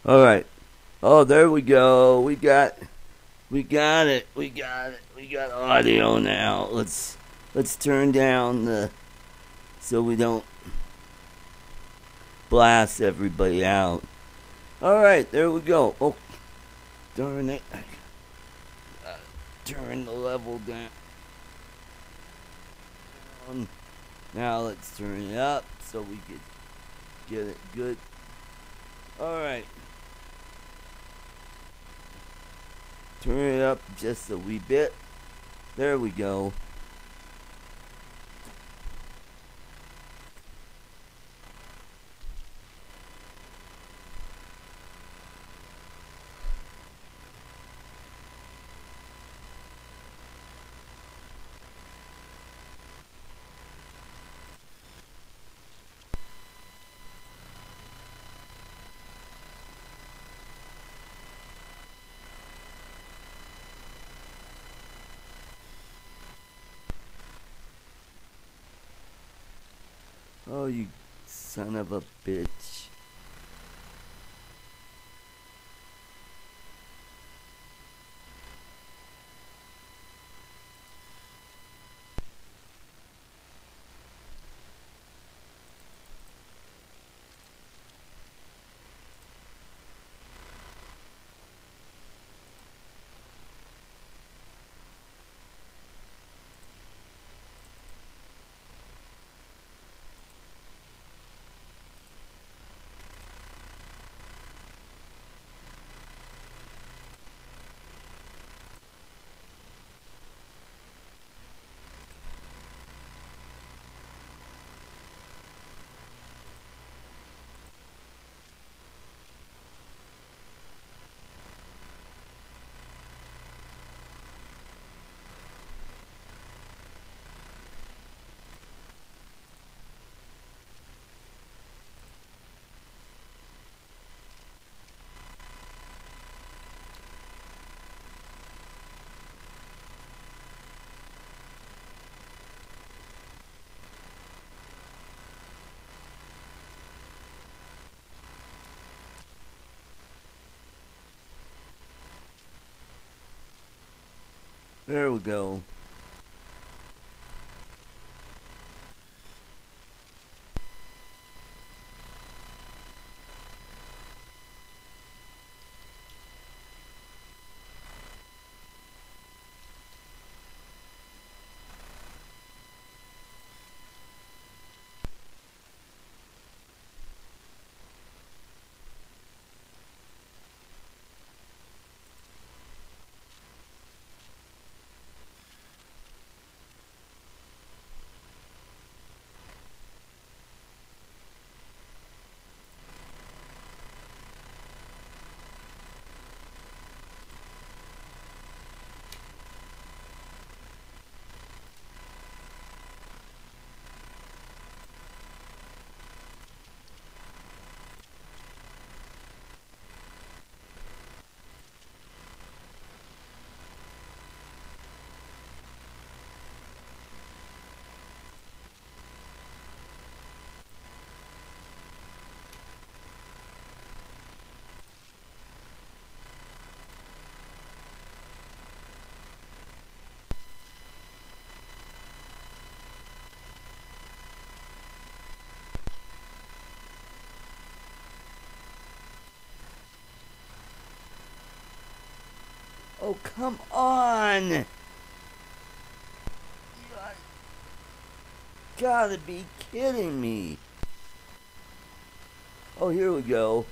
All right. Oh, there we go. We got it. We got it. We got audio now. Let's turn down the so we don't blast everybody out. All right, there we go. Oh, darn it! I gotta turn the level down. Now let's turn it up so we could get it good. All right, turn it up just a wee bit. There we go. Oh, you son of a bitch. There we go. Oh, come on! You gotta be kidding me. Oh, here we go.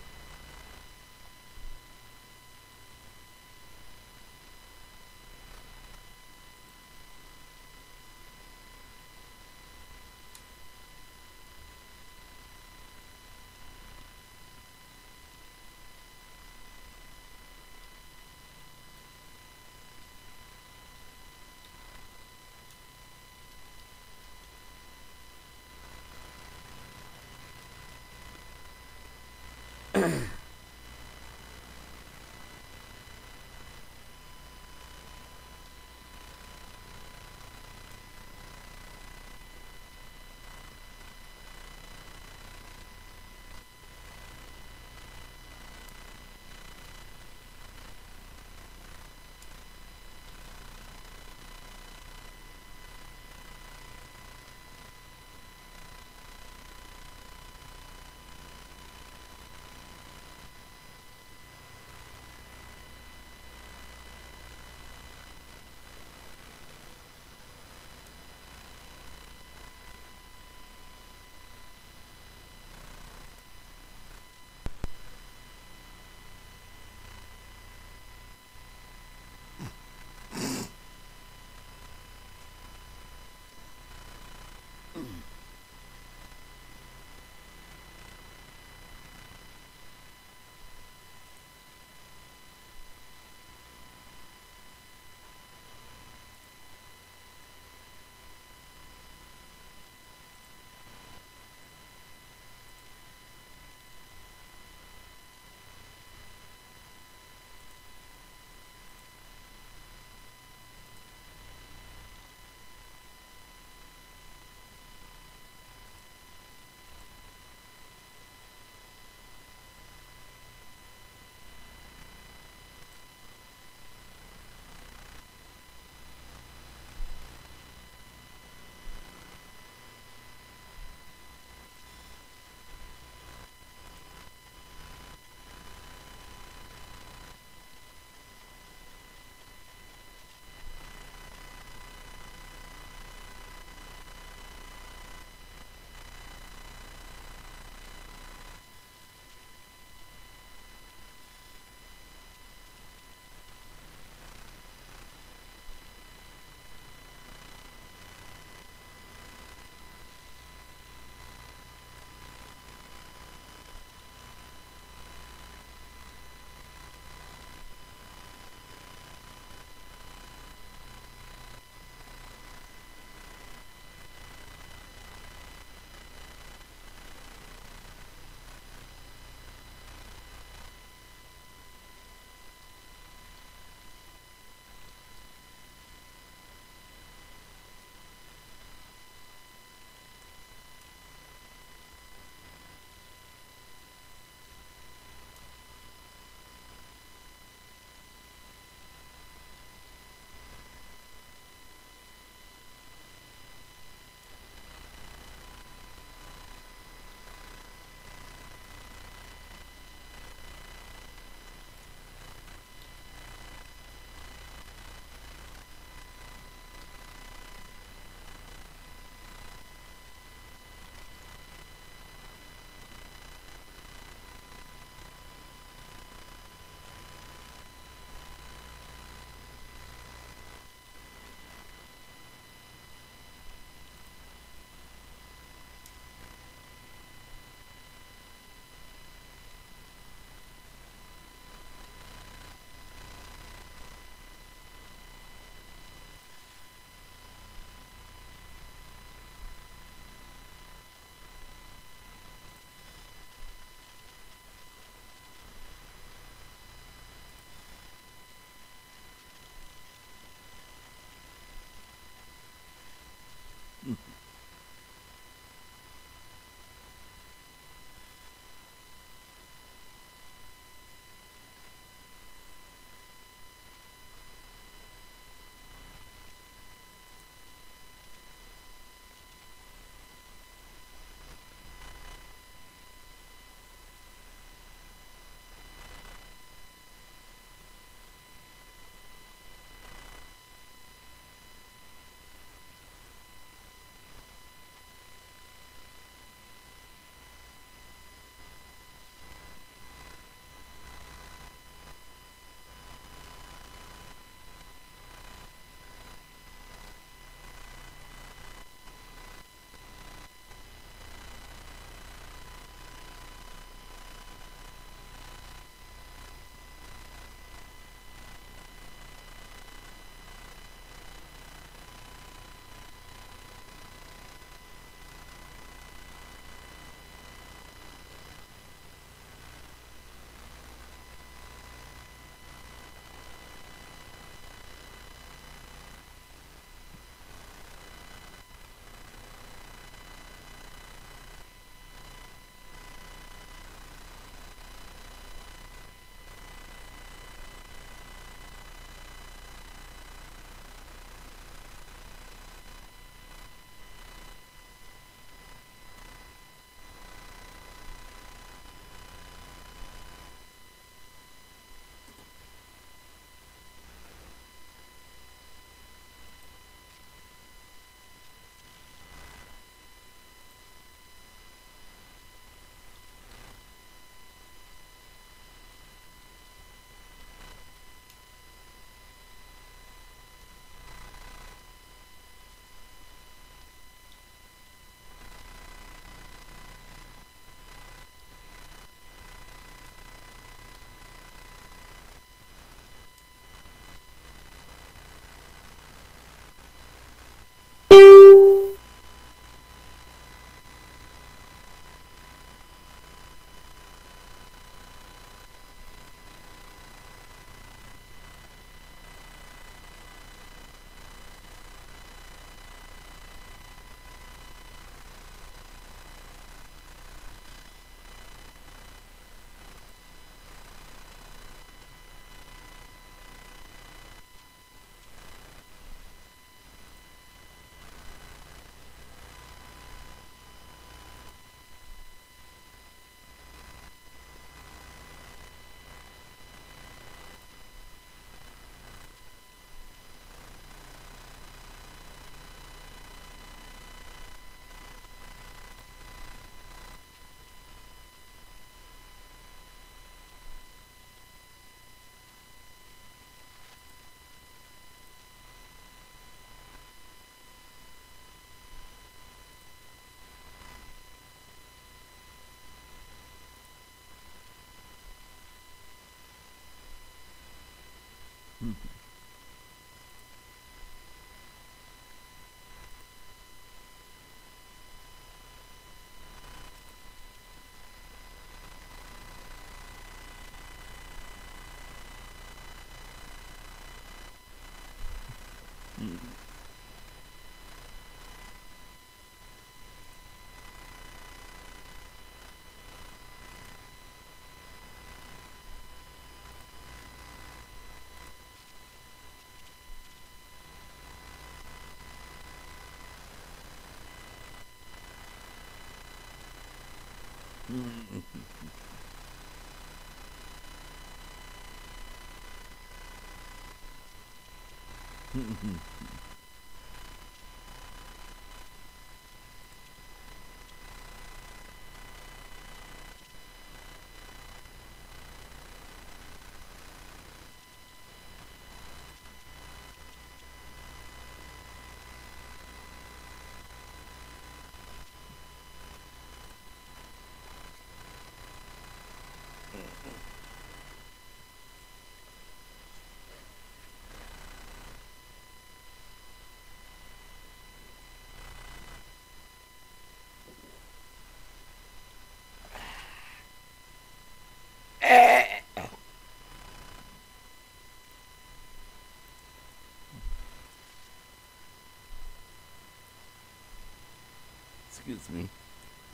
Excuse me.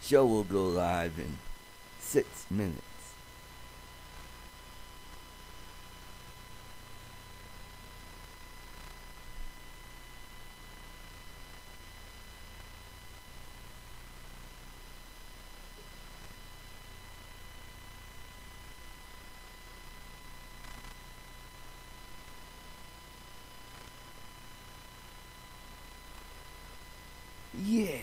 Show will go live in 6 minutes. Yeah.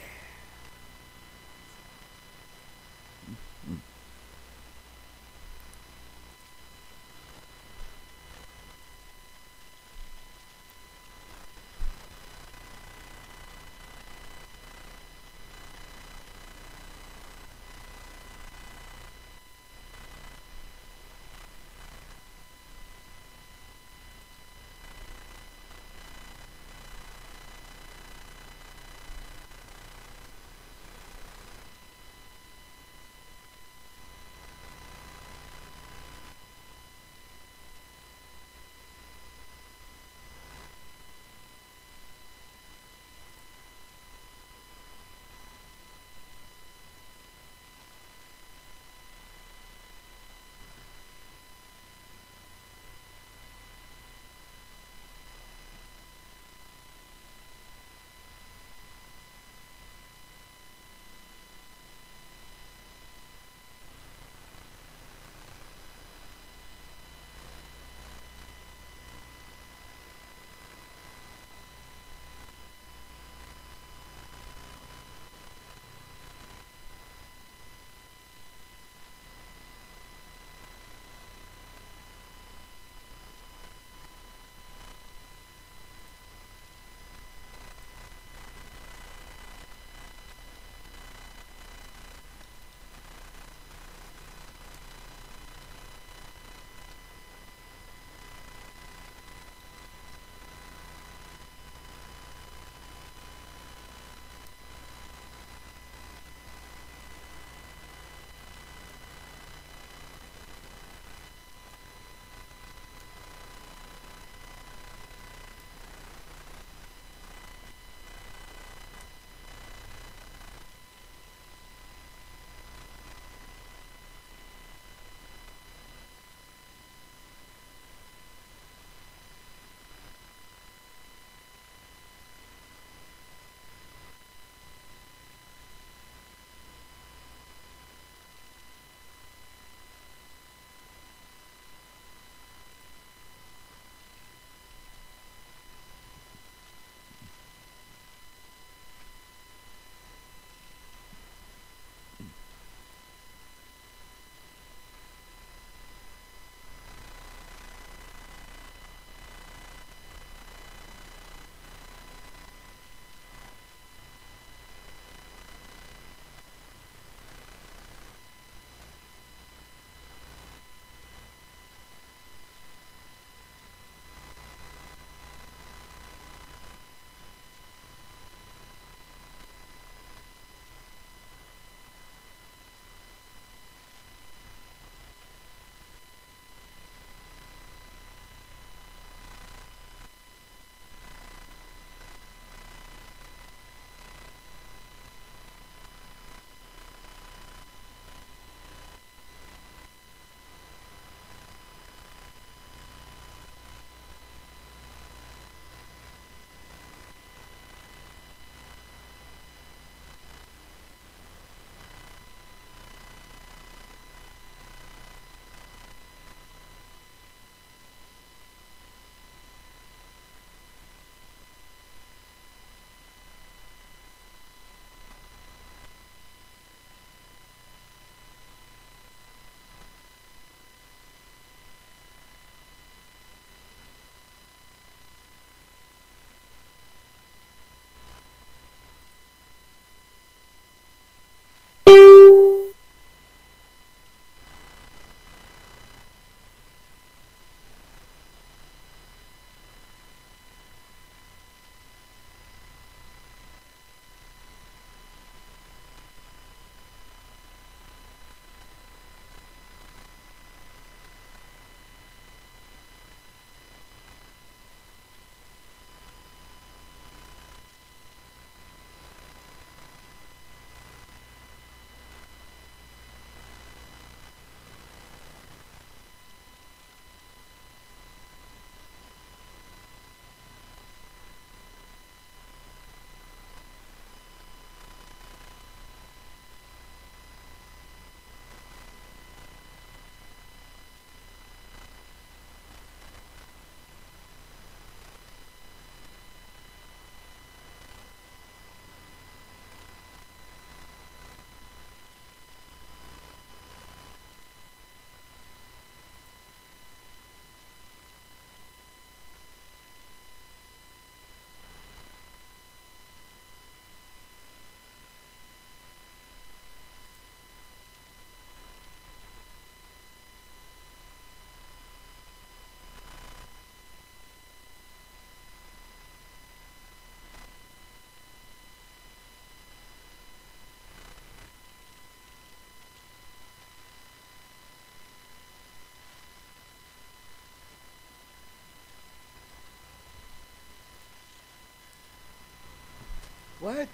What?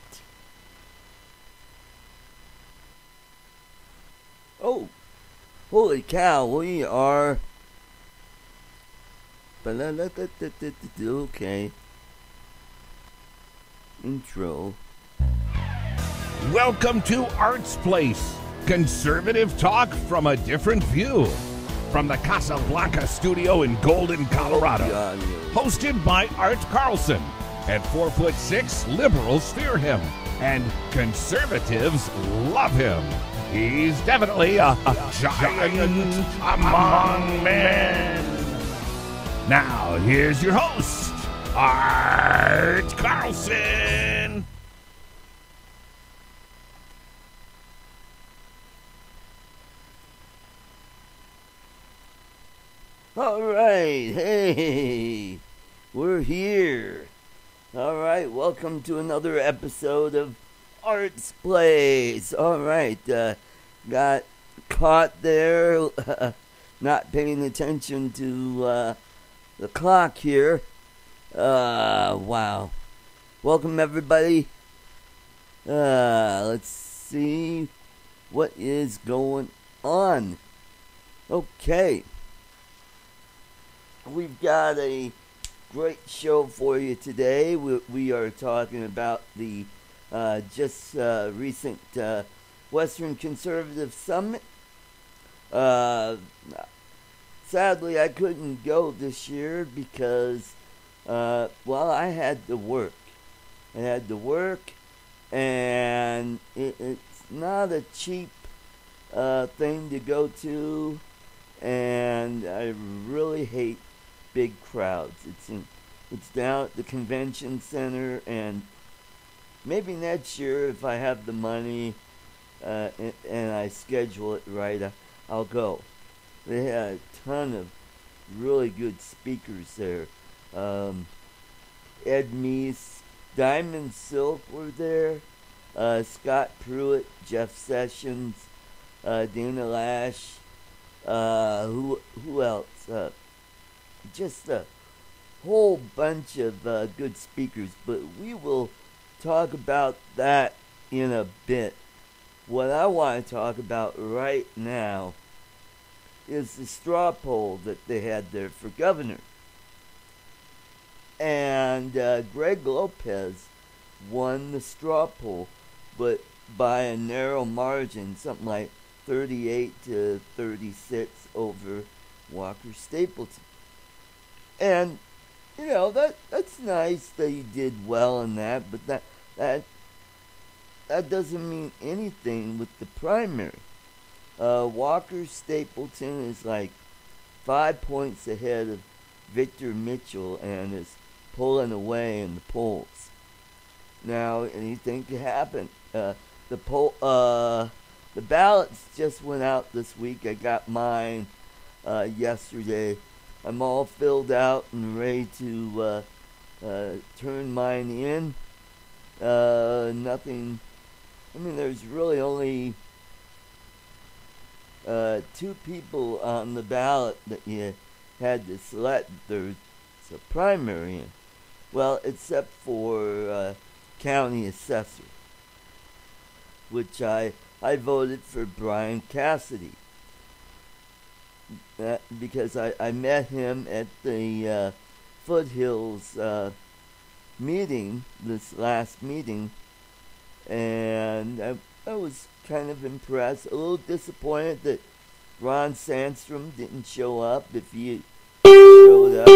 Oh, holy cow, we are. Okay. Intro. Welcome to Art's Place, conservative talk from a different view. From the Casablanca studio in Golden, Colorado. Hosted by Art Carlson. At 4'6", liberals fear him, and conservatives love him. He's definitely a giant among men. Now, here's your host, Art Carlson. All right, hey, we're here. All right, welcome to another episode of Art's Place. All right, got caught there, not paying attention to the clock here. Wow. Welcome, everybody. Let's see what is going on. Okay. We've got a great show for you today. We are talking about the recent Western Conservative Summit. Sadly, I couldn't go this year because, I had to work. And it's not a cheap thing to go to, and I really hate big crowds. It's down at the convention center, and maybe next year if I have the money and I schedule it right, I'll go. They had a ton of really good speakers there. Ed Meese, Diamond Silk were there. Scott Pruitt, Jeff Sessions, Dana Lash. Who else? Just a whole bunch of good speakers, but we will talk about that in a bit. What I want to talk about right now is the straw poll that they had there for governor. And Greg Lopez won the straw poll, but by a narrow margin, something like 38 to 36 over Walker Stapleton. And that's nice that he did well in that, but that doesn't mean anything with the primary. Walker Stapleton is like 5 points ahead of Victor Mitchell and is pulling away in the polls. Now, anything could happen. The ballots just went out this week. I got mine yesterday. I'm all filled out and ready to turn mine in. Nothing. I mean, there's really only 2 people on the ballot that you had to select. There's a primary in. Well, except for county assessor, which I voted for Brian Cassidy. Because I met him at the Foothills meeting, this last meeting, and I was kind of impressed, a little disappointed that Ron Sandstrom didn't show up. If he showed up,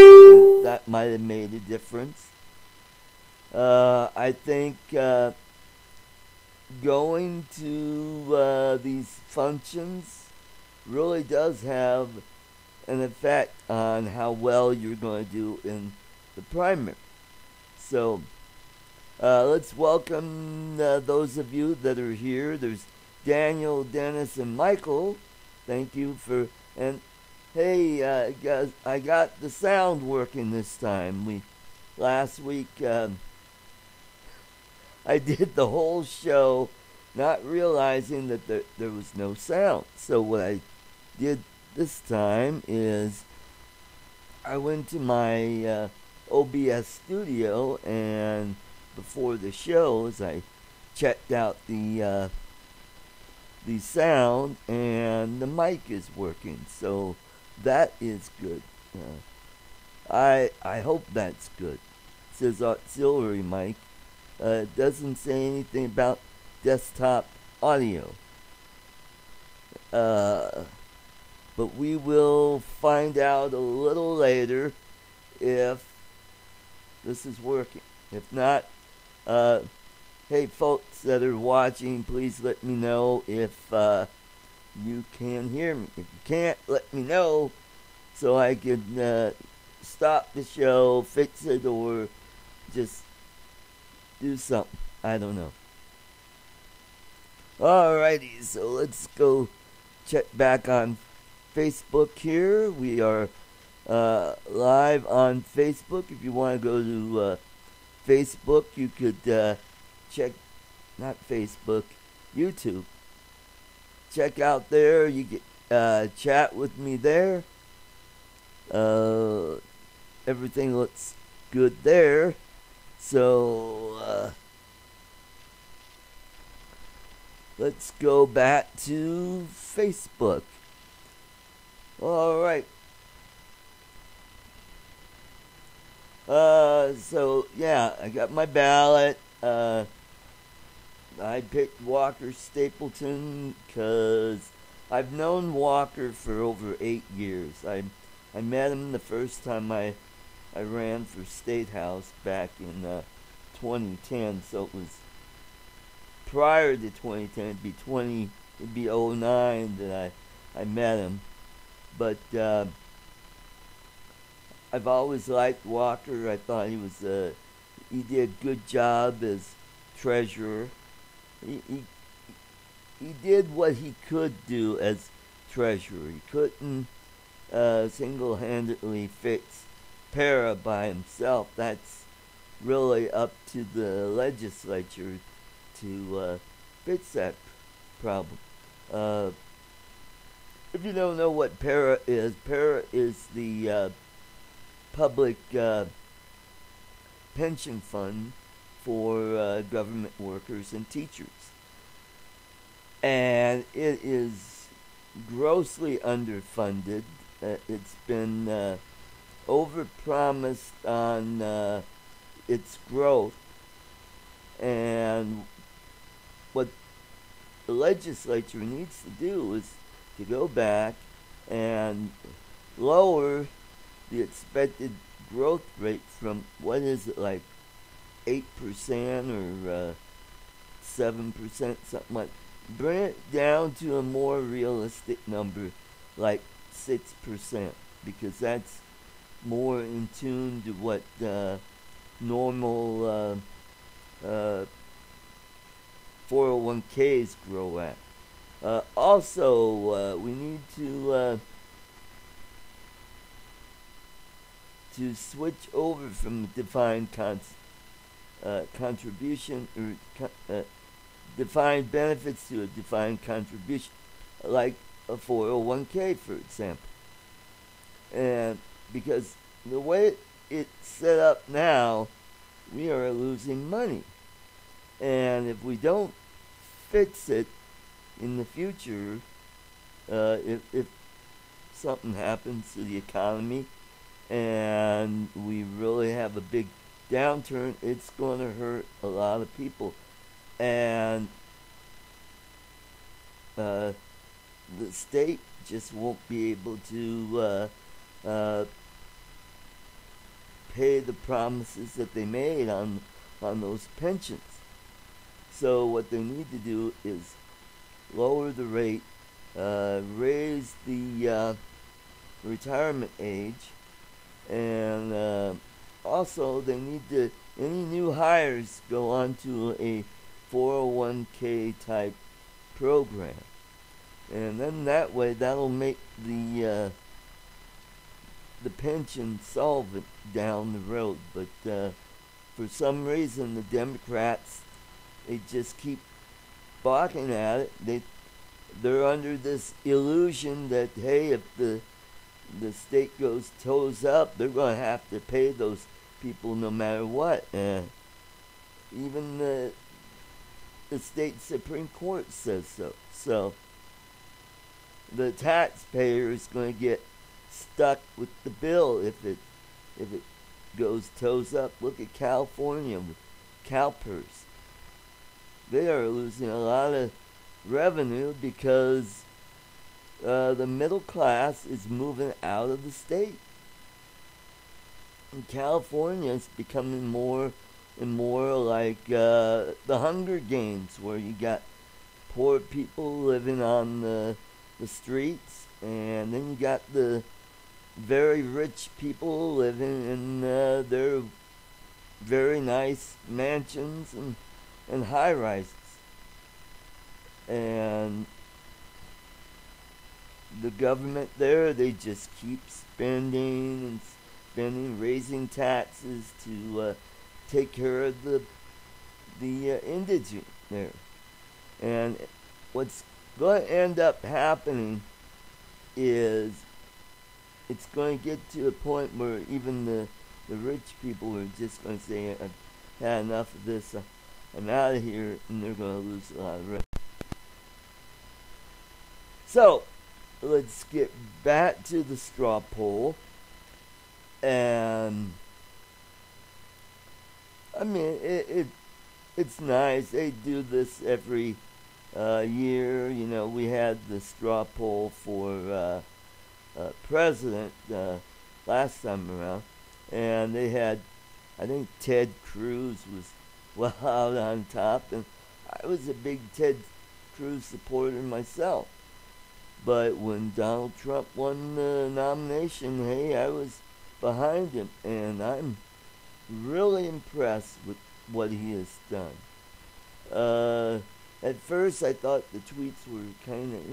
that might have made a difference. I think going to these functions really does have an effect on how well you're going to do in the primary. So let's welcome those of you that are here. There's Daniel, Dennis, and Michael. Thank you for, and hey guys, I got the sound working this time. Last week I did the whole show not realizing that there was no sound. So what I did this time is I went to my OBS studio and before the show as I checked out the sound, and the mic is working, so that is good. I hope that's good. It says auxiliary mic. It doesn't say anything about desktop audio. But we will find out a little later if this is working. If not, hey folks that are watching, please let me know if you can hear me. If you can't, let me know so I can stop the show, fix it, or just do something. I don't know. Alrighty, so let's go check back on Facebook here. We are live on Facebook. If you want to go to Facebook, you could check, not Facebook, YouTube. Check out there. You get chat with me there. Everything looks good there. So let's go back to Facebook. All right. So yeah, I got my ballot. I picked Walker Stapleton because I've known Walker for over 8 years. I met him the first time I ran for State House back in 2010. So it was prior to 2010. It'd be 09 that I met him. But I've always liked Walker. I thought he did a good job as treasurer. He did what he could do as treasurer. He couldn't single-handedly fix para by himself. That's really up to the legislature to fix that problem. If you don't know what para is the public pension fund for government workers and teachers. And it is grossly underfunded. It's been overpromised on its growth. And what the legislature needs to do is to go back and lower the expected growth rate from, what is it, like 8% or 7%, something like. Bring it down to a more realistic number, like 6%, because that's more in tune to what normal 401ks grow at. Also, we need to switch over from defined contribution or defined benefits to a defined contribution, like a 401k, for example. And because the way it's set up now, we are losing money. And if we don't fix it in the future, if something happens to the economy and we really have a big downturn, it's going to hurt a lot of people. And the state just won't be able to pay the promises that they made on those pensions. So what they need to do is lower the rate, raise the retirement age, and also they need to, any new hires go on to a 401k type program, and then that way that'll make the pension solvent down the road. But for some reason the Democrats, they just keep balking at it. They're under this illusion that, hey, if the state goes toes up, they're going to have to pay those people no matter what. Even the state Supreme Court says so. So the taxpayer is going to get stuck with the bill if it goes toes up. Look at California with CalPERS. They are losing a lot of revenue because the middle class is moving out of the state. And California is becoming more and more like the Hunger Games, where you got poor people living on the streets, and then you got the very rich people living in their very nice mansions and high rises. And the government there, they just keep spending and spending, raising taxes to take care of the indigent there. And what's going to end up happening is it's going to get to a point where even the rich people are just going to say, I've had enough of this, I'm out of here, and they're going to lose a lot of revenue. So, let's get back to the straw poll. And I mean, it's nice. They do this every year. You know, we had the straw poll for president last time around, and they had, I think Ted Cruz was well out on top, and I was a big Ted Cruz supporter myself. But when Donald Trump won the nomination, hey, I was behind him, and I'm really impressed with what he has done. At first, I thought the tweets were kind of,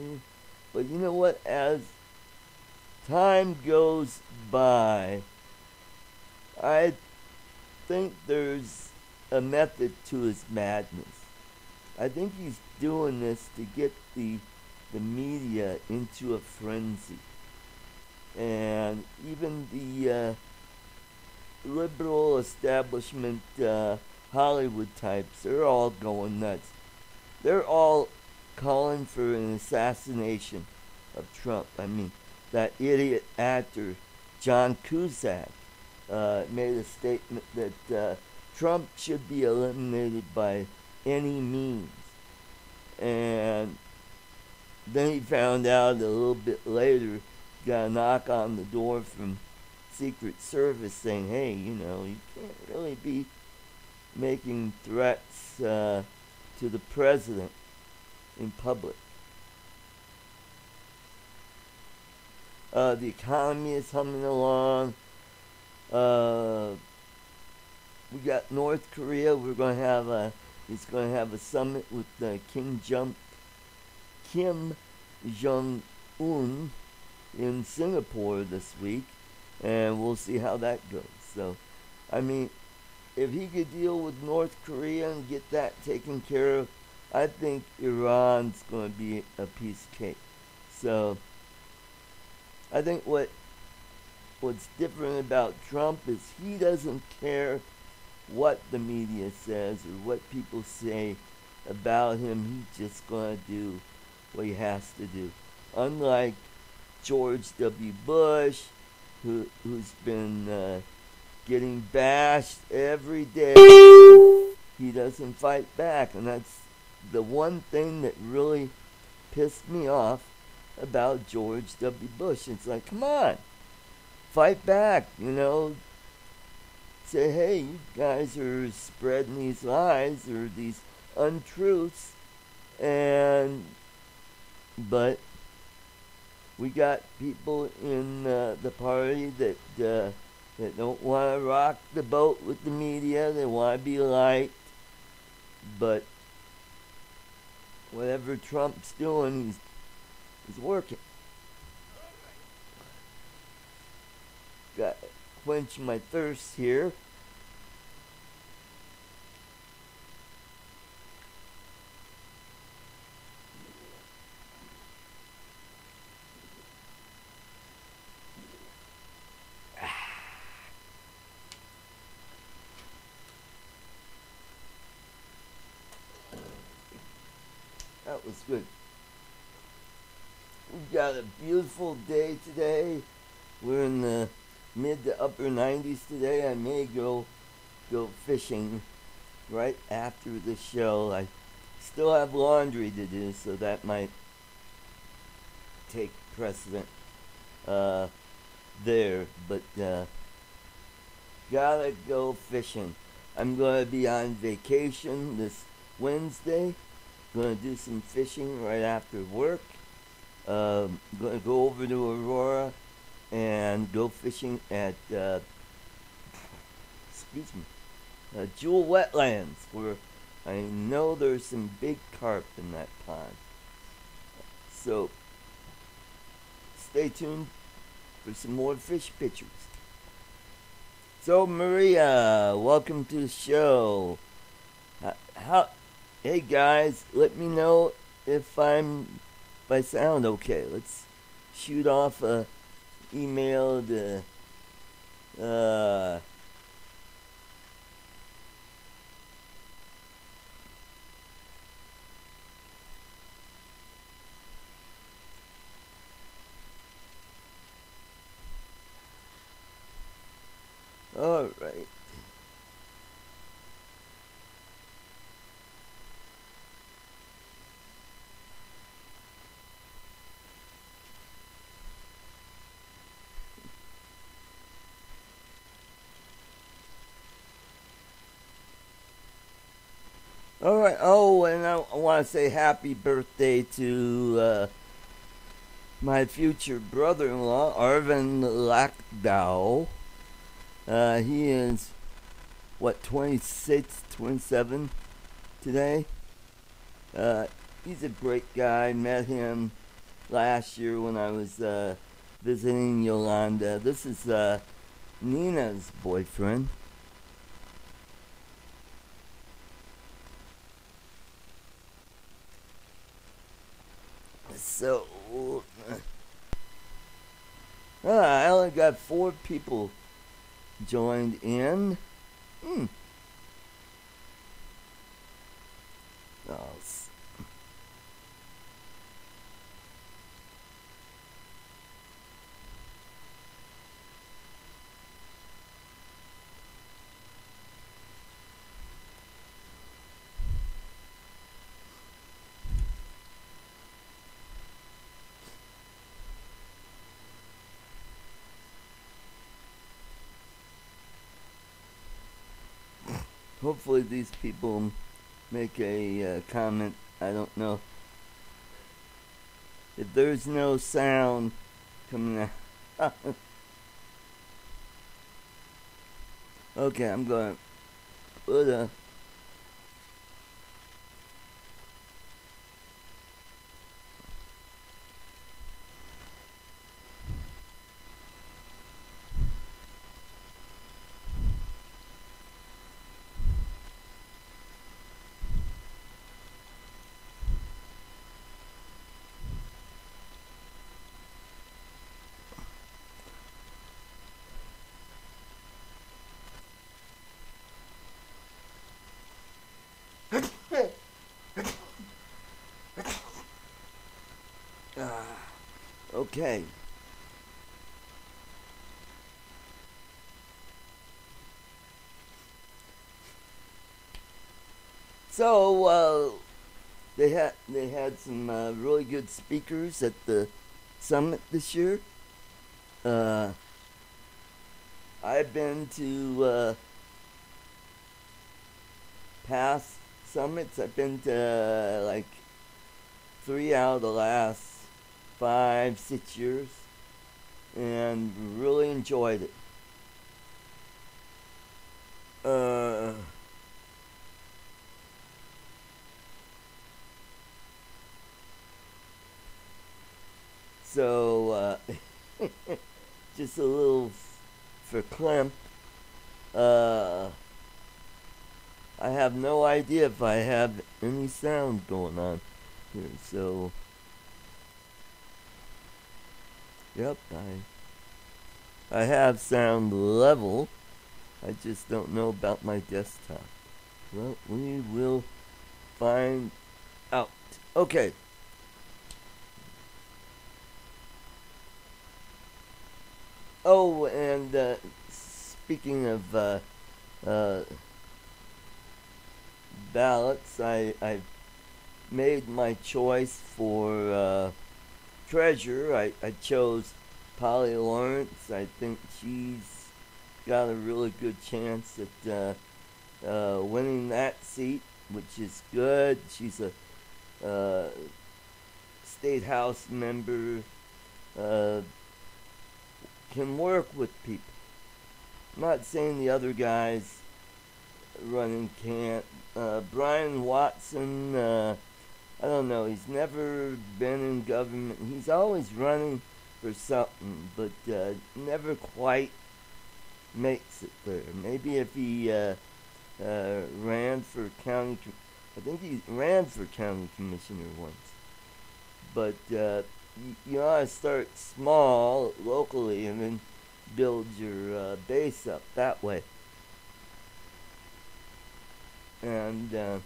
but you know what? As time goes by, I think there's a method to his madness. I think he's doing this to get the media into a frenzy. And even the liberal establishment Hollywood types, they're all going nuts. They're all calling for an assassination of Trump. I mean, that idiot actor John Cusack made a statement that Trump should be eliminated by any means. And then he found out a little bit later, got a knock on the door from Secret Service saying, hey, you know, you can't really be making threats to the president in public. The economy is humming along. We got North Korea. He's going to have a summit with Kim Jong-un in Singapore this week, and we'll see how that goes. So, I mean, if he could deal with North Korea and get that taken care of, I think Iran's going to be a piece of cake. So, I think what's different about Trump is he doesn't care what the media says or what people say about him. He's just going to do what he has to do. Unlike George W. Bush, who's been getting bashed every day, he doesn't fight back. And that's the one thing that really pissed me off about George W. Bush. It's like, come on, fight back, you know. Say, hey, you guys are spreading these lies or these untruths, but we got people in the party that don't want to rock the boat with the media. They want to be liked, but whatever Trump's doing, he's working. Got to quench my thirst here. was good. We've got a beautiful day today. We're in the mid to upper 90s today. I may go fishing right after the show. I still have laundry to do, so that might take precedent there. But gotta go fishing. I'm gonna be on vacation this Wednesday. Gonna do some fishing right after work. Gonna go over to Aurora and go fishing at Jewel Wetlands, where I know there's some big carp in that pond. So stay tuned for some more fish pictures. So Maria, welcome to the show. Hey guys, let me know if I sound okay. Let's shoot off a email to all right. All right. Oh, and I want to say happy birthday to my future brother-in-law, Arvin Lackdow. He is, 26, 27 today? He's a great guy. Met him last year when I was visiting Yolanda. This is Nina's boyfriend. So, I only got 4 people joined in. Oh, hopefully these people make a comment. I don't know. If there's no sound coming out. Okay, I'm going to put a... Okay. So they had some really good speakers at the summit this year. I've been to past summits. I've been to like 3 out of the last 5, 6 years, and really enjoyed it. So just a little for Clem. I have no idea if I have any sound going on here, so yep, I have sound level. I just don't know about my desktop. Well, we will find out. Okay, Oh, and speaking of uh, ballots, I made my choice for treasurer. I chose Polly Lawrence. I think she's got a really good chance at winning that seat, which is good. She's a uh, state house member, uh, can work with people. I'm not saying the other guys running can't. Brian Watson, I don't know. He's never been in government. He's always running for something, but never quite makes it there. Maybe if he ran for I think he ran for county commissioner once. But you ought to start small locally and then build your base up that way. And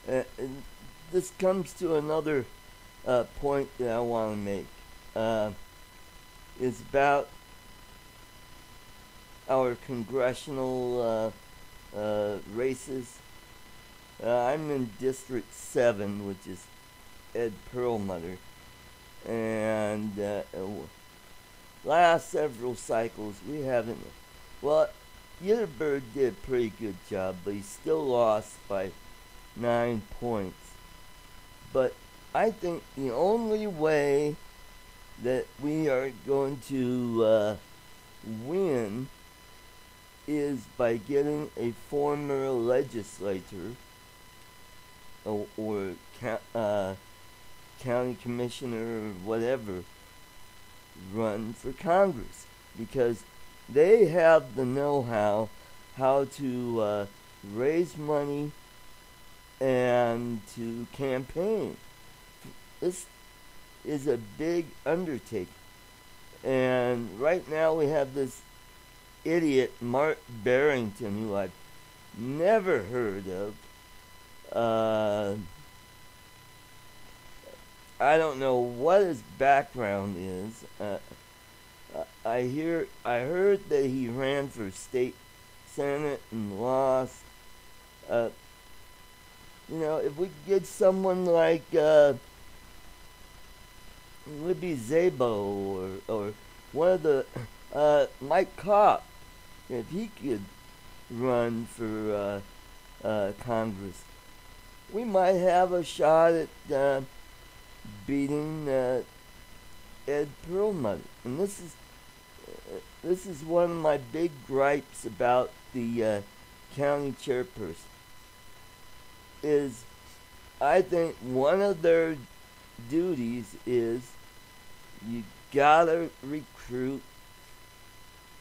and this comes to another point that I want to make. Is about our congressional races. I'm in District 7, which is Ed Perlmutter. And last several cycles, we haven't. Well, Ytterberg did a pretty good job, but he still lost by 9 points. But I think the only way that we are going to win is by getting a former legislator or county commissioner or whatever run for Congress, because they have the know-how how to raise money and to campaign. This is a big undertaking. And right now we have this idiot Mark Barrington, who I've never heard of. I don't know what his background is. I heard that he ran for state senate and lost. If we could get someone like Libby Szabo or one of the Mike Kopp, if he could run for Congress, we might have a shot at beating Ed Perlmutter. And this is one of my big gripes about the county chairperson. Is I think one of their duties is you gotta recruit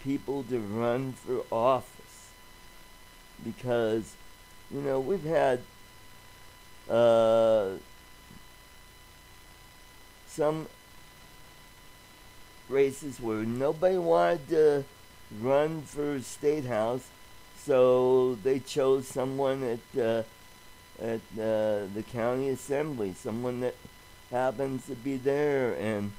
people to run for office, because we've had some races where nobody wanted to run for state house, so they chose someone at the county assembly, someone that happens to be there, and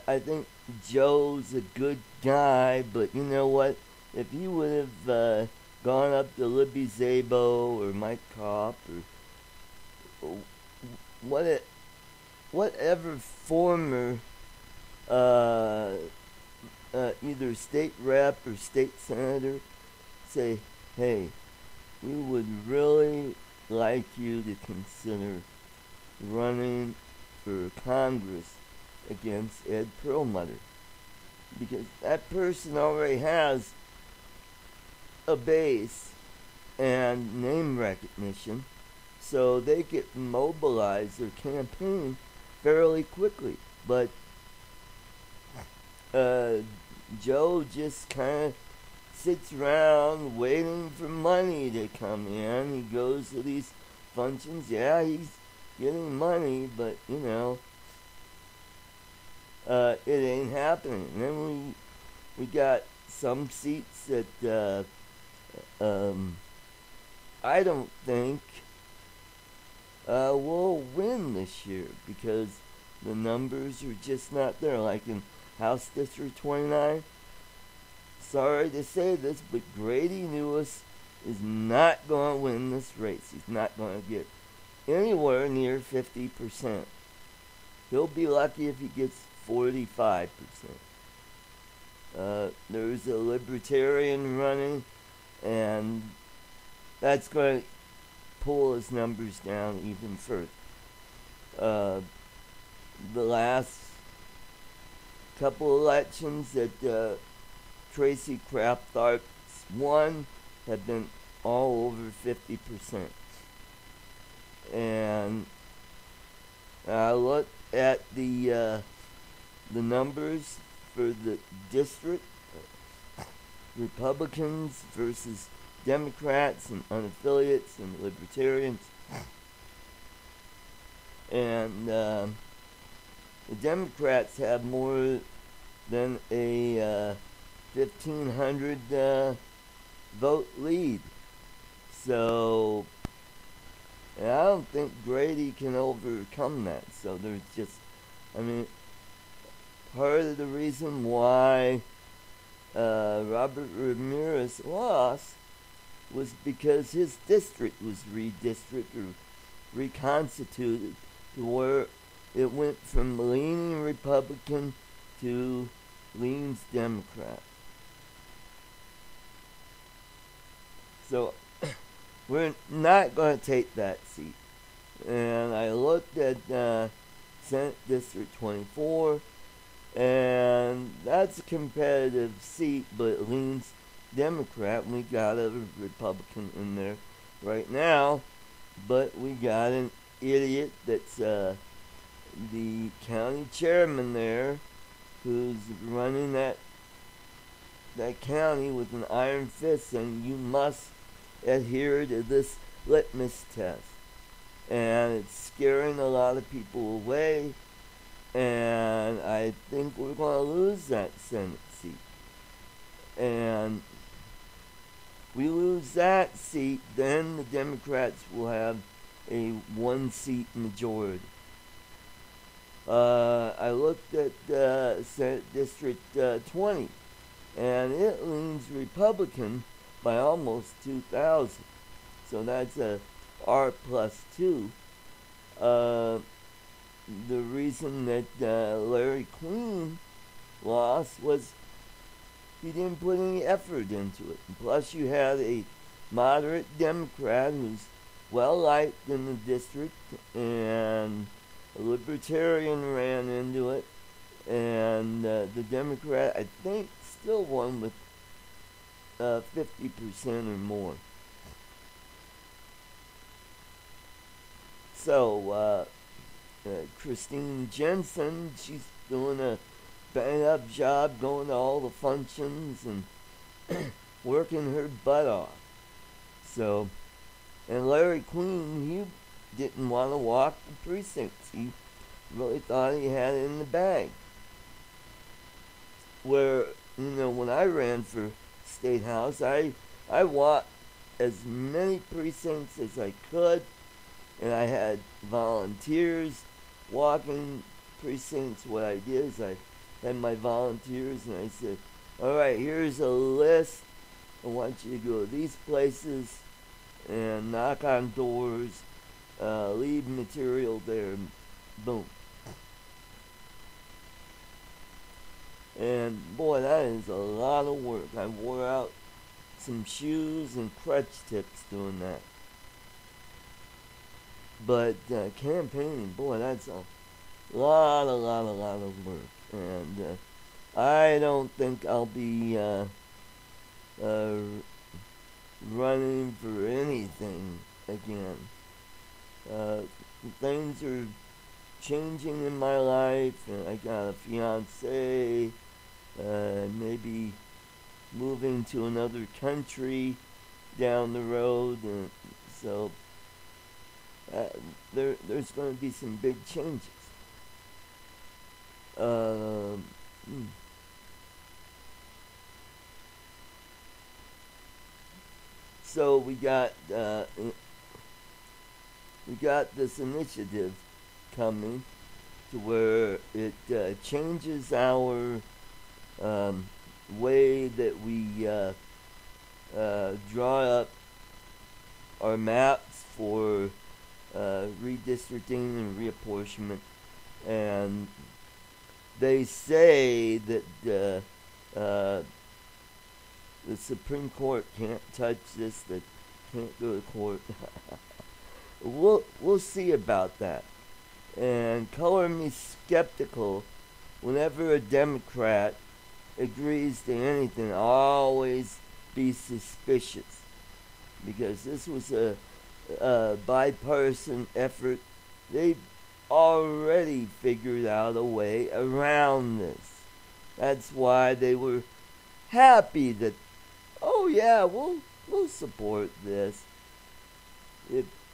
I think Joe's a good guy, but you know what? If he would have gone up to Libby Szabo or Mike Kopp or whatever former either state rep or state senator, say, hey, we would really like you to consider running for Congress against Ed Perlmutter, because that person already has a base and name recognition, so they could mobilize their campaign fairly quickly. But Joe just kind of sits around waiting for money to come in. He goes to these functions. Yeah, he's getting money, but it ain't happening. And then we got some seats that I don't think we'll win this year because the numbers are just not there. Like in House District 29, sorry to say this, but Grady Lewis is not going to win this race. He's not going to get anywhere near 50%. He'll be lucky if he gets 45%. There's a libertarian running, and that's going to pull his numbers down even further. The last couple elections that Tracy Krauthamer won have been all over 50%. And I looked at the numbers for the district, Republicans versus Democrats and unaffiliates and libertarians. And the Democrats have more than a 1,500 vote lead. So and I don't think Grady can overcome that. So there's just, part of the reason why Robert Ramirez lost was because his district was redistricted or reconstituted to where it went from leaning Republican to leans Democrat. So we're not going to take that seat. And I looked at Senate District 24, and that's a competitive seat, but it leans Democrat. We got a Republican in there right now, but we got an idiot that's the county chairman there who's running that county with an iron fist, and you must adhere to this litmus test. And it's scaring a lot of people away, and I think we're going to lose that Senate seat. And we lose that seat, then the Democrats will have a one-seat majority. I looked at Senate District 20, and it leans Republican by almost 2,000. So that's a R plus 2. The reason that Larry Queen lost was he didn't put any effort into it. And plus you had a moderate Democrat who's well liked in the district, and a libertarian ran into it, and the Democrat, I think, still won with 50% or more. So, Christine Jensen, she's doing a bang-up job, going to all the functions and working her butt off. So, and Larry Queen, he didn't want to walk the precincts. He really thought he had it in the bag. Where, when I ran for State House, I walked as many precincts as I could, and I had volunteers walking precincts. What I did is I had my volunteers, and I said, all right, here's a list. I want you to go to these places and knock on doors, leave material there, boom. And boy, that is a lot of work. I wore out some shoes and crutch tips doing that. But campaigning, boy, that's a lot of work. And I don't think I'll be running for anything again. Things are changing in my life, and I got a fiance, maybe moving to another country down the road, and so there's going to be some big changes. so we got this initiative coming to where it changes our way that we draw up our maps for redistricting and reapportionment, and they say that the Supreme Court can't touch this, that can't go to court. We'll see about that. And color me skeptical whenever a Democrat agrees to anything. Always be suspicious, because this was a bipartisan effort. They've already figured out a way around this. That's why they were happy that, oh yeah, we'll support this.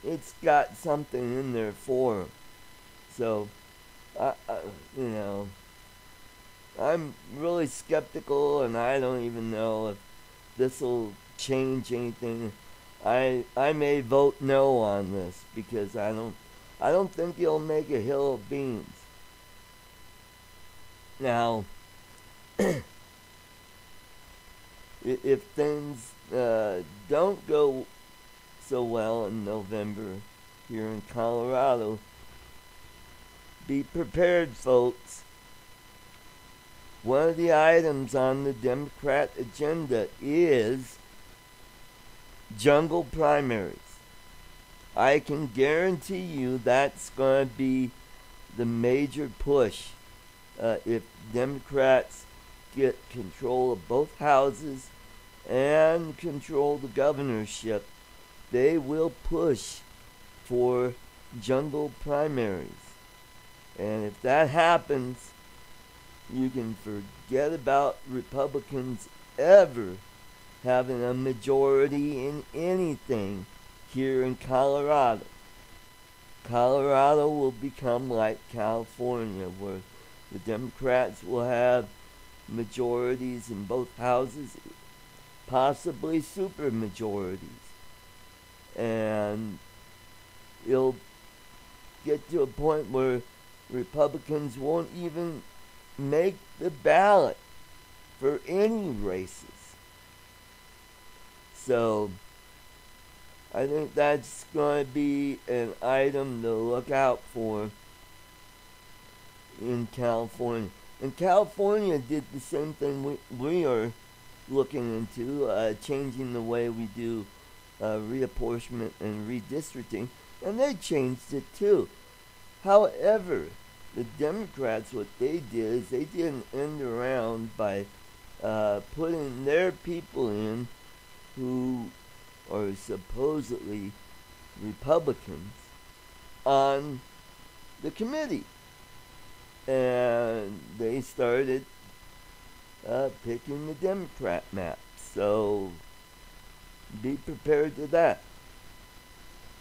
It's got something in there for them. So, you know, I'm really skeptical, and I don't even know if this will change anything. I may vote no on this, because I don't think it'll make a hill of beans. Now, if things don't go so well in November here in Colorado, be prepared, folks. One of the items on the Democrat agenda is jungle primaries. I can guarantee you that's going to be the major push. If Democrats get control of both houses and control the governorship, they will push for jungle primaries. And if that happens, you can forget about Republicans ever having a majority in anything here in Colorado. Colorado will become like California, where the Democrats will have majorities in both houses, possibly super majorities. And it'll get to a point where Republicans won't even make the ballot for any races. So I think that's going to be an item to look out for in California. And California did the same thing we are looking into, changing the way we do reapportionment and redistricting, and they changed it too. However, the Democrats, what they did is they did an end around by putting their people in who are supposedly Republicans on the committee. And they started picking the Democrat map. So be prepared to that.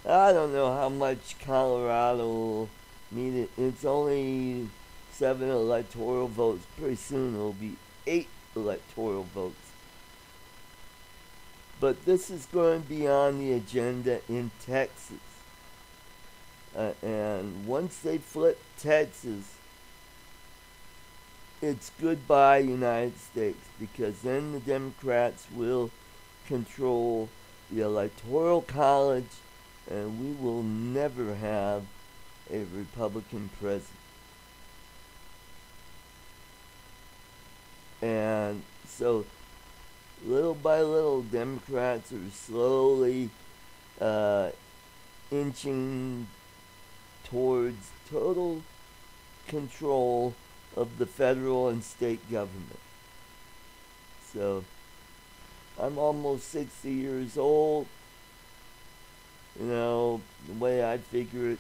I don't know how much Colorado needed. It's only 7 electoral votes. Pretty soon it'll be 8 electoral votes. But this is going to be on the agenda in Texas. And once they flip Texas, it's goodbye United States, because then the Democrats will control the Electoral College, and we will never have a Republican president. And so, little by little, Democrats are slowly inching towards total control of the federal and state government. So, I'm almost 60 years old. You know, the way I figure it,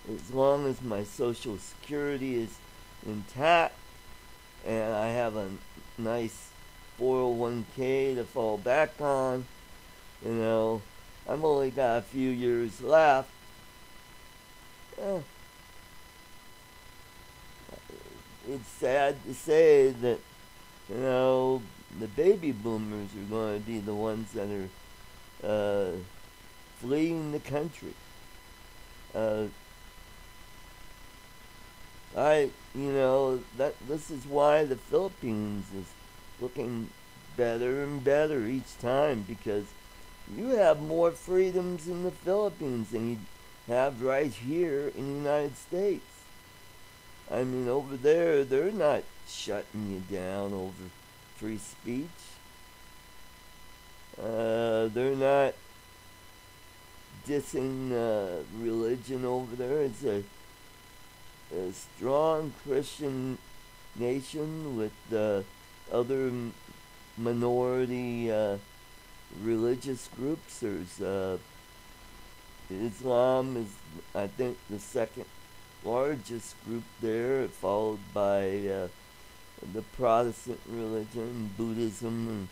as long as my Social Security is intact and I have a nice 401k to fall back on, you know, I've only got a few years left. It's sad to say that, you know, the baby boomers are going to be the ones that are fleeing the country. That this is why the Philippines is looking better and better each time, because you have more freedoms in the Philippines than you have right here in the United States. I mean, over there, they're not shutting you down over free speech. They're not dissing religion over there. It's a strong Christian nation with other minority religious groups. There's Islam is, I think, the second largest group there, followed by the Protestant religion, Buddhism,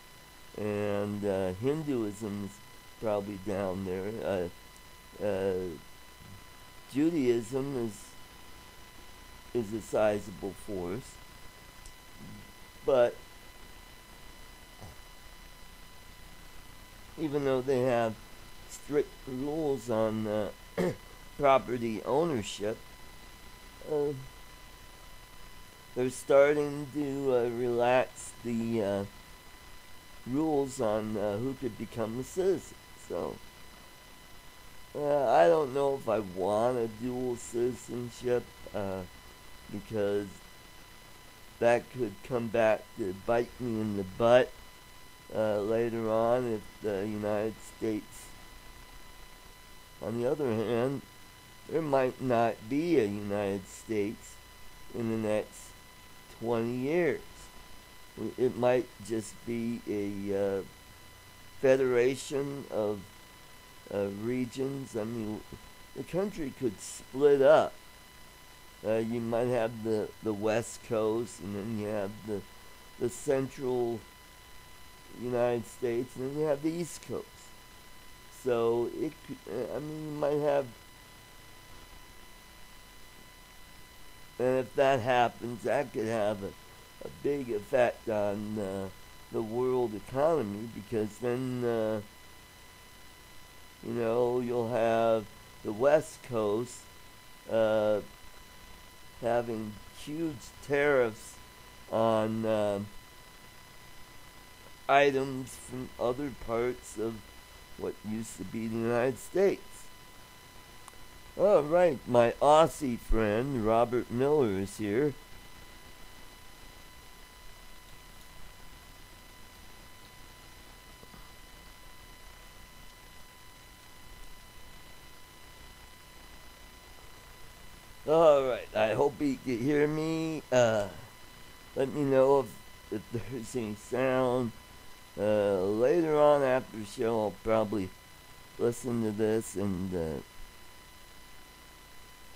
and Hinduism is probably down there. Judaism is a sizable force, but even though they have strict rules on property ownership, they're starting to relax the rules on who could become a citizen. So I don't know if I want a dual citizenship, because that could come back to bite me in the butt later on if the United States. On the other hand, there might not be a United States in the next 20 years. It might just be a federation of regions. I mean, the country could split up. You might have the West Coast, and then you have the central United States, and then you have the East Coast. So it could, you might have, and if that happens, that could have a big effect on the world economy, because then you'll have the West Coast having huge tariffs on items from other parts of what used to be the United States. All right, my Aussie friend Robert Miller is here. All right, I hope you can hear me. Let me know if there's any sound. Later on after the show, I'll probably listen to this, and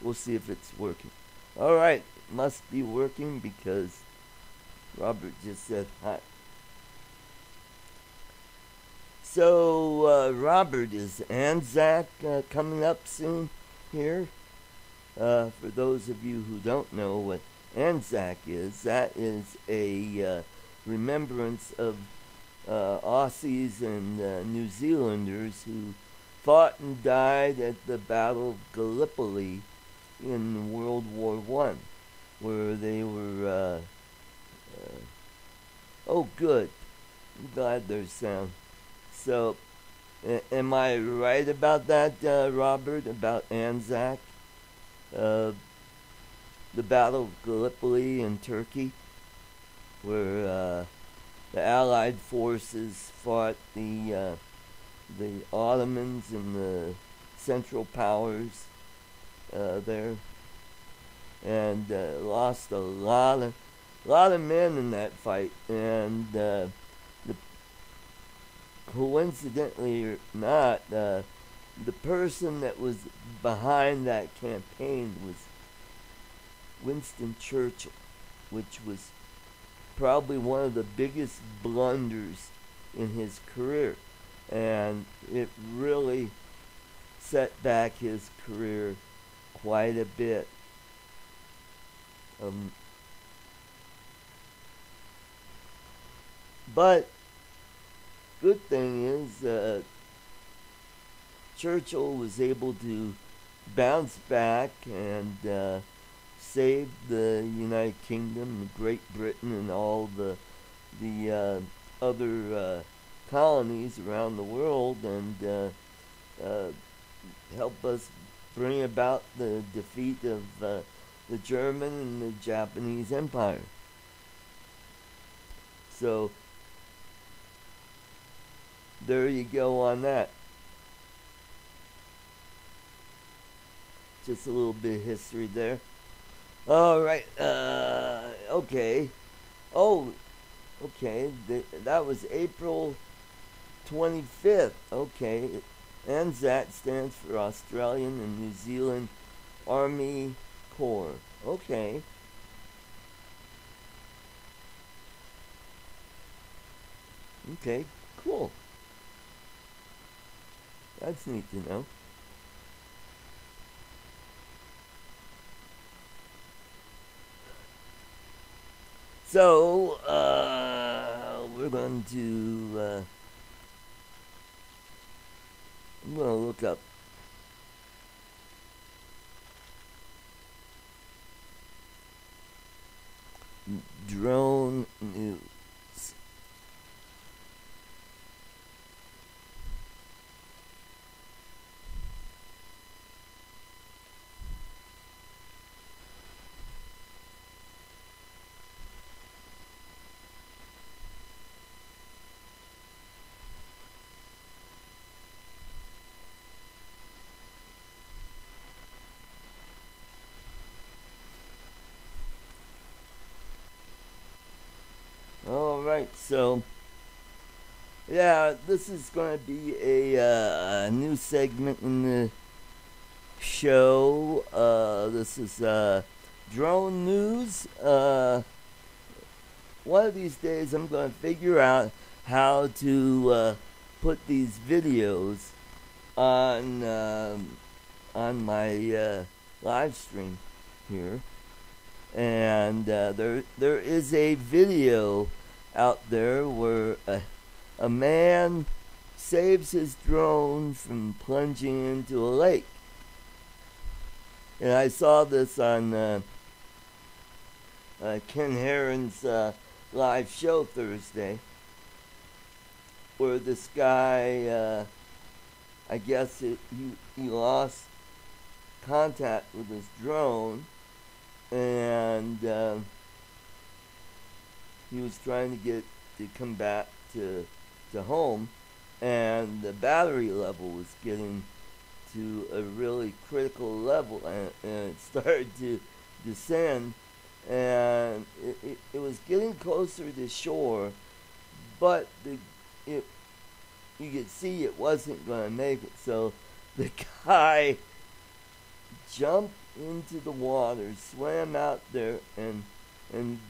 we'll see if it's working. All right, must be working because Robert just said hi. So, Robert, is Anzac coming up soon here? For those of you who don't know what Anzac is, that is a remembrance of Aussies and New Zealanders who fought and died at the Battle of Gallipoli in World War I, where they were, oh good, I'm glad there's sound. So, am I right about that, Robert, about Anzac? The Battle of Gallipoli in Turkey, where the Allied forces fought the Ottomans and the Central Powers there, and lost a lot of men in that fight. And coincidentally or not, the person that was behind that campaign was Winston Churchill, which was probably one of the biggest blunders in his career, and it really set back his career quite a bit. But good thing is Churchill was able to bounce back and save the United Kingdom, Great Britain, and all the other colonies around the world, and help us bring about the defeat of the German and the Japanese Empire. So there you go on that. Just a little bit of history there. All right. Okay. Oh, okay. That was April 25th. Okay. ANZAC stands for Australian and New Zealand Army Corps. Okay. Okay. Cool. That's neat to know. So, we're going to, I'm going to look up drone news. Alright, so yeah, this is going to be a new segment in the show. This is drone news. One of these days I'm going to figure out how to put these videos on my live stream here. And there is a video out there where a man saves his drone from plunging into a lake. And I saw this on Ken Herron's live show Thursday, where this guy, I guess he lost contact with his drone, and he was trying to get to come back to home, and the battery level was getting to a really critical level, and it started to descend, and it was getting closer to shore, but you could see it wasn't going to make it. So the guy jumped into the water, swam out there, and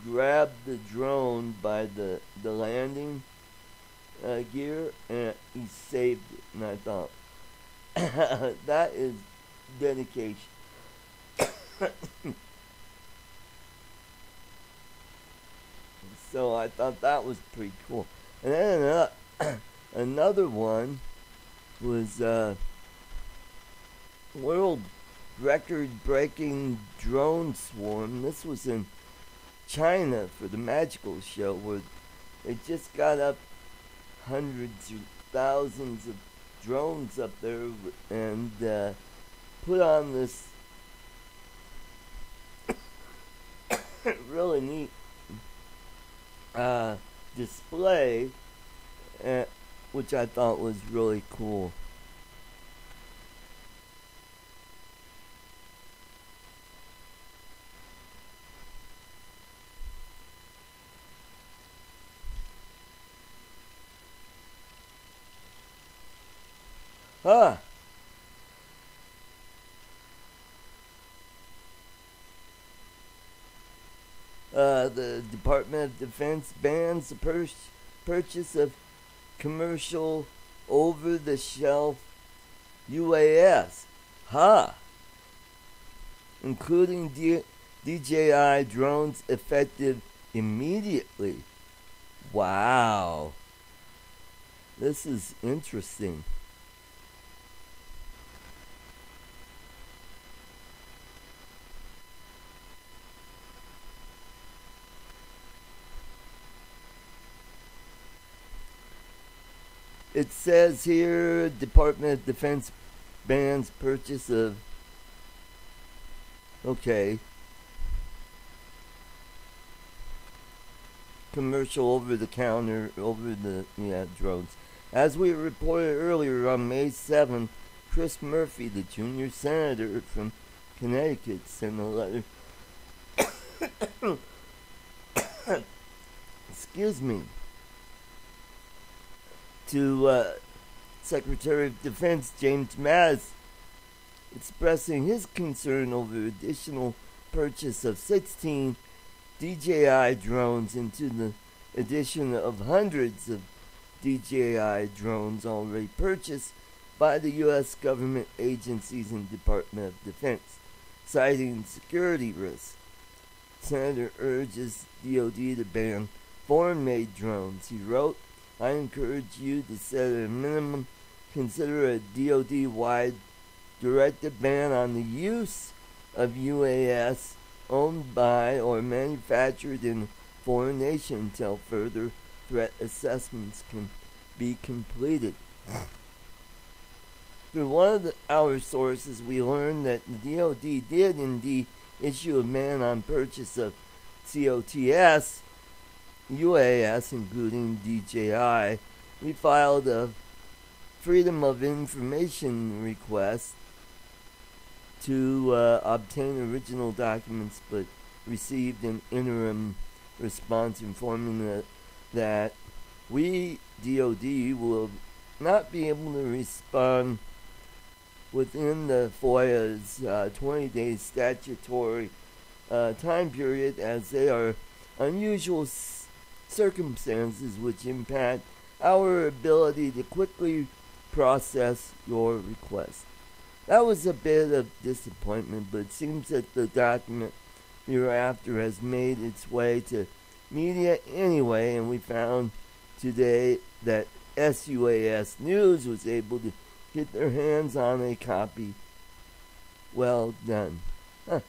grabbed the drone by the landing gear, and he saved it. And I thought, that is dedication. So I thought that was pretty cool. And then another one was world record-breaking drone swarm. This was in China for the magical show, where they just got up hundreds or thousands of drones up there and put on this really neat display, which I thought was really cool. Huh. The Department of Defense bans the purchase of commercial over-the-shelf UAS. Huh. Including DJI drones effective immediately. Wow. This is interesting. It says here, Department of Defense bans purchase of, okay, commercial over-the-counter, drones. As we reported earlier, on May 7th, Chris Murphy, the junior senator from Connecticut, sent a letter excuse me, to Secretary of Defense James Mattis, expressing his concern over additional purchase of 16 DJI drones into the addition of hundreds of DJI drones already purchased by the U.S. government agencies and Department of Defense, citing security risks. Senator urges DoD to ban foreign-made drones. He wrote, "I encourage you to set at a minimum, consider a DoD-wide directive ban on the use of UAS owned by or manufactured in a foreign nation until further threat assessments can be completed." Through one of our sources, we learned that the DoD did indeed issue a ban on purchase of COTS UAS, including DJI. We filed a Freedom of Information request to obtain original documents, but received an interim response informing that we, DoD, will not be able to respond within the FOIA's 20-day statutory time period, as they are unusual circumstances which impact our ability to quickly process your request. That was a bit of disappointment, but it seems that the document you're after has made its way to media anyway, and we found today that SUAS News was able to get their hands on a copy. Well done. Huh.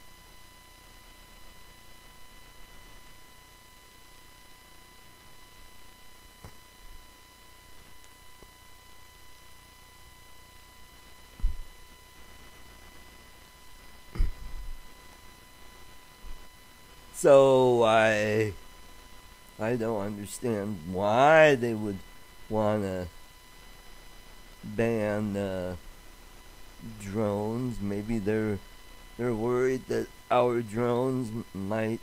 So I don't understand why they would want to ban drones. Maybe they're worried that our drones might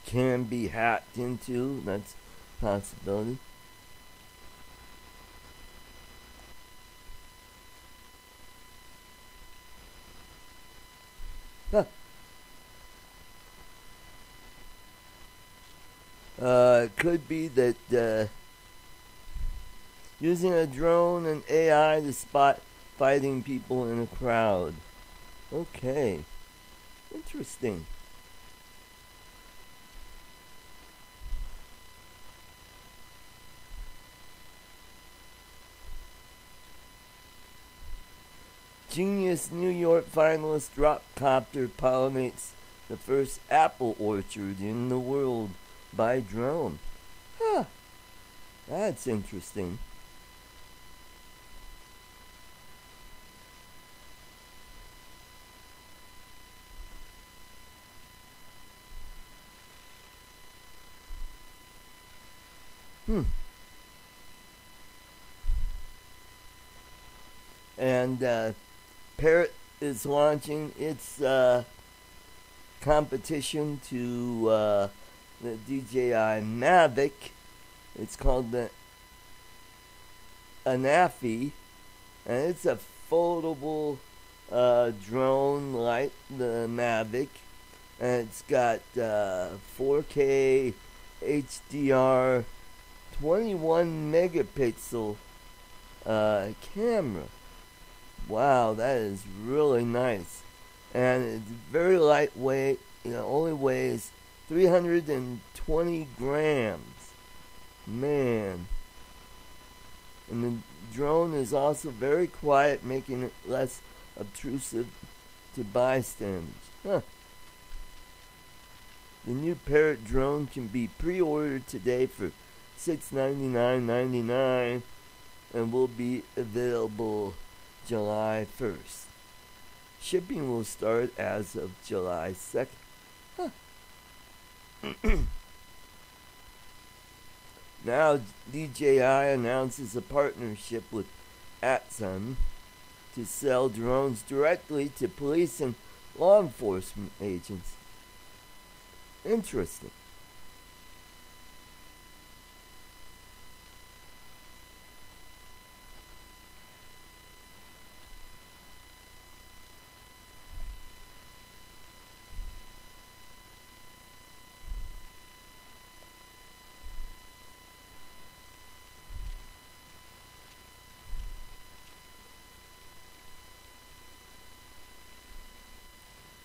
can be hacked into. That's a possibility. Huh. Could be that using a drone and AI to spot fighting people in a crowd. Okay. Interesting. Genius New York finalist Dropcopter pollinates the first apple orchard in the world by drone. Huh. That's interesting. And Parrot is launching its competition to the DJI Mavic. It's called the Anafi, and it's a foldable drone like the Mavic, and it's got 4K HDR 21 megapixel camera. Wow, that is really nice. and it's very lightweight. Only weighs 320 grams. Man. And the drone is also very quiet, making it less obtrusive to bystanders. Huh. The new Parrot drone can be pre-ordered today for $699.99 and will be available July 1st. Shipping will start as of July 2nd. Huh. Now DJI announces a partnership with Atsun to sell drones directly to police and law enforcement agents. Interesting.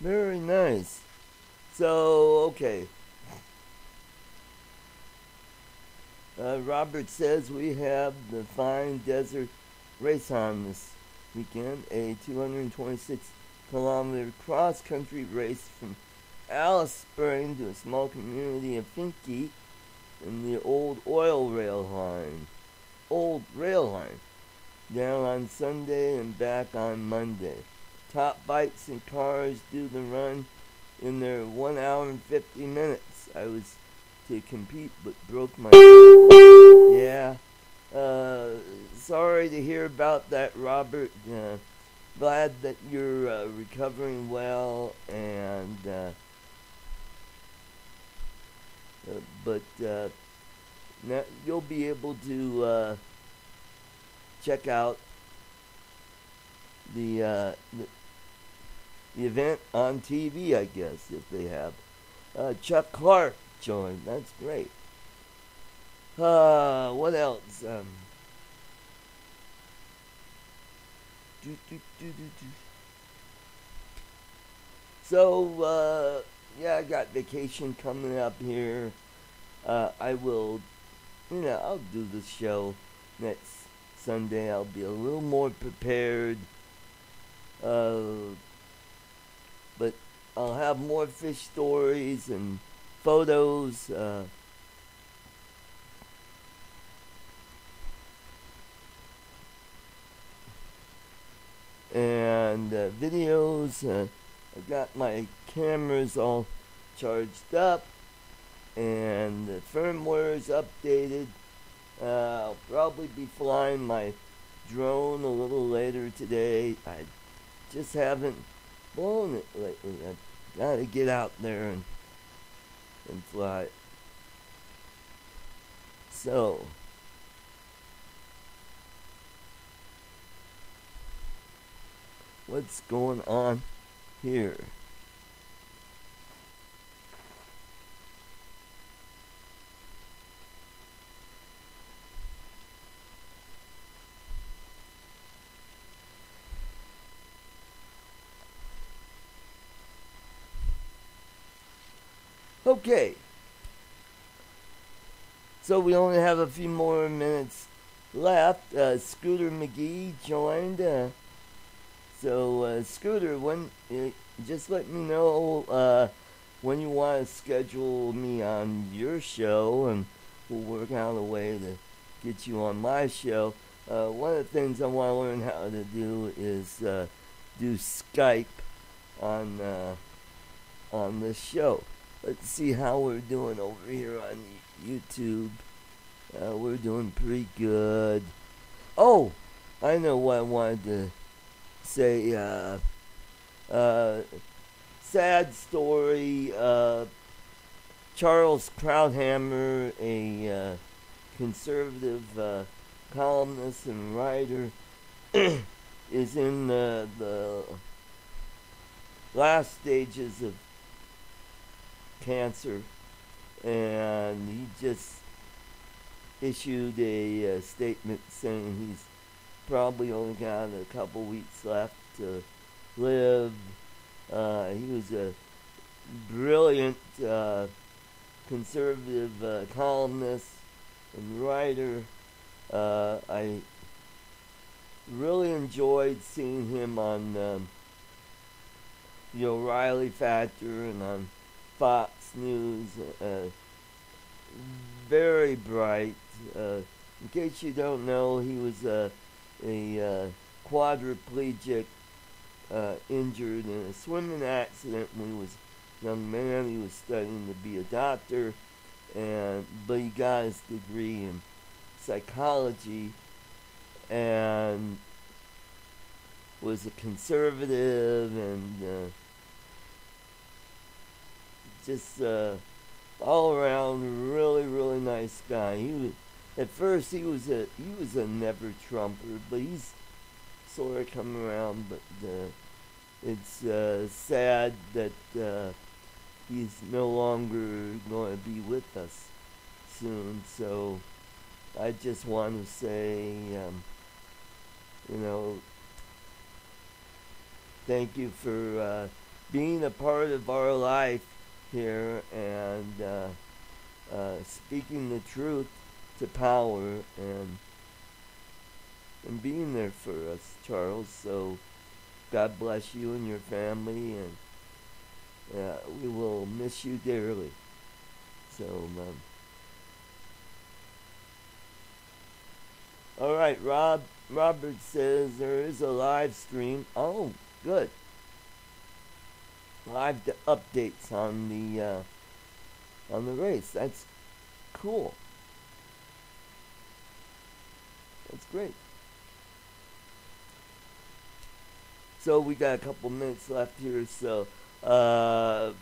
Very nice. So, okay. Robert says we have the Fine Desert Race on this weekend, a 226-kilometer cross-country race from Alice Spring to a small community of Finke in the old rail line, down on Sunday and back on Monday. Top bikes and cars do the run in their 1 hour and 50 minutes. I was to compete but broke my yeah. Sorry to hear about that, Robert. Glad that you're recovering well, and but now you'll be able to check out the event on TV, I guess, if they have. Chuck Clark joined. That's great. What else? So, yeah, I got vacation coming up here. I will, I'll do the show next Sunday. I'll be a little more prepared. But I'll have more fish stories and photos. And videos. I got my cameras all charged up, and the firmware is updated. I'll probably be flying my drone a little later today. I just haven't blown it lately. I gotta get out there and fly. So, what's going on here? Okay. So we only have a few more minutes left. Scooter McGee joined. So Scooter, just let me know when you want to schedule me on your show, and we'll work out a way to get you on my show. One of the things I want to learn how to do is do Skype on this show. Let's see how we're doing over here on YouTube. We're doing pretty good. Oh, I know what I wanted to say. Sad story. Charles Krauthamer, a conservative columnist and writer, is in the last stages of cancer, and he just issued a statement saying he's probably only got a couple weeks left to live, He was a brilliant conservative columnist and writer. I really enjoyed seeing him on the O'Reilly Factor and on Fox News. Very bright. In case you don't know, he was a quadriplegic, injured in a swimming accident when he was a young man. He was studying to be a doctor, but he got his degree in psychology and was a conservative and just all around really, really nice guy. At first he was a never Trumper, but he's sort of come around. But it's sad that he's no longer going to be with us soon. So I just want to say, thank you for being a part of our life here and speaking the truth to power and being there for us, Charles. So God bless you and your family, and we will miss you dearly. So all right, Robert says there is a live stream. Oh, good. Live updates on the race. That's cool. That's great. So we got a couple minutes left here. So I've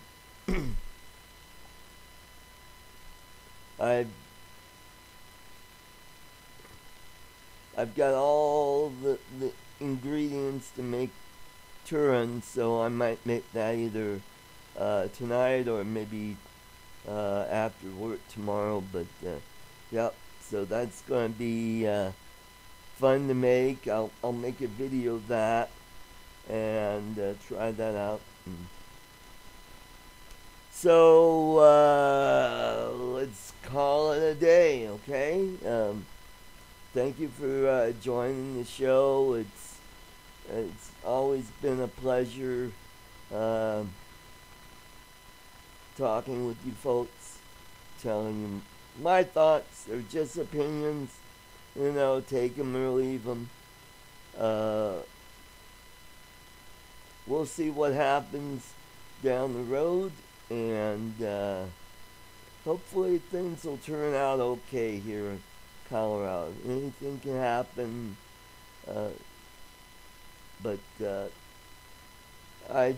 got all the ingredients to make Turin, so I might make that either tonight or maybe after work tomorrow. But yep, so that's going to be fun to make. I'll make a video of that and try that out. So let's call it a day, okay? Thank you for joining the show. It's always been a pleasure talking with you folks, telling you my thoughts. They're just opinions, take them or leave them. We'll see what happens down the road, and hopefully things will turn out okay here in Colorado. Anything can happen, but I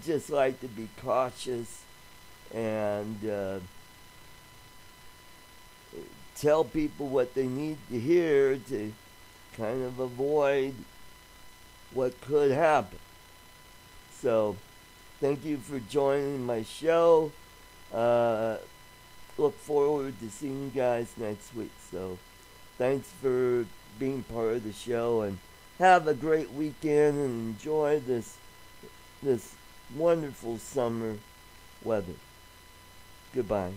just like to be cautious and tell people what they need to hear to kind of avoid what could happen. So thank you for joining my show. Look forward to seeing you guys next week. So thanks for being part of the show, and have a great weekend and enjoy this wonderful summer weather. Goodbye.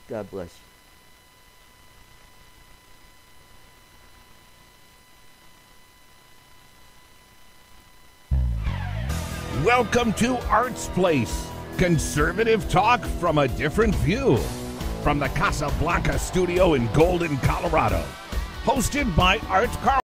God bless you. Welcome to Art's Place, conservative talk from a different view. From the Casablanca studio in Golden, Colorado. Hosted by Art Carlson.